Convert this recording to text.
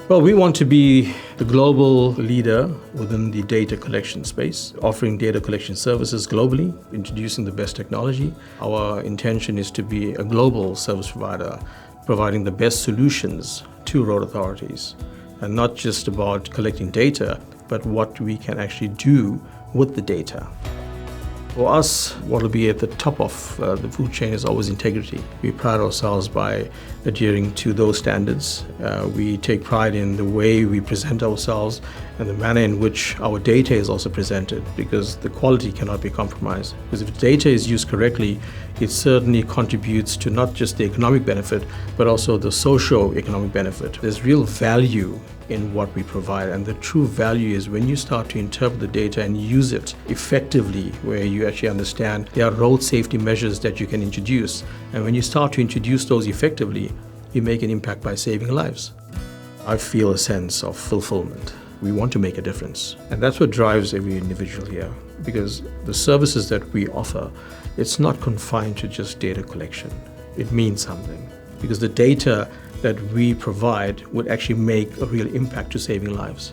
Well, we want to be the global leader within the data collection space, offering data collection services globally, introducing the best technology. Our intention is to be a global service provider, providing the best solutions to road authorities, and not just about collecting data, but what we can actually do with the data. For us, what will be at the top of the food chain is always integrity. We pride ourselves by adhering to those standards. We take pride in the way we present ourselves and the manner in which our data is also presented, because the quality cannot be compromised. Because if data is used correctly, it certainly contributes to not just the economic benefit, but also the socio-economic benefit. There's real value in what we provide, and the true value is when you start to interpret the data and use it effectively, where you actually understand there are road safety measures that you can introduce, and when you start to introduce those effectively, you make an impact by saving lives. I feel a sense of fulfillment. We want to make a difference, and that's what drives every individual here, because the services that we offer, it's not confined to just data collection. It means something, because the data that we provide would actually make a real impact to saving lives.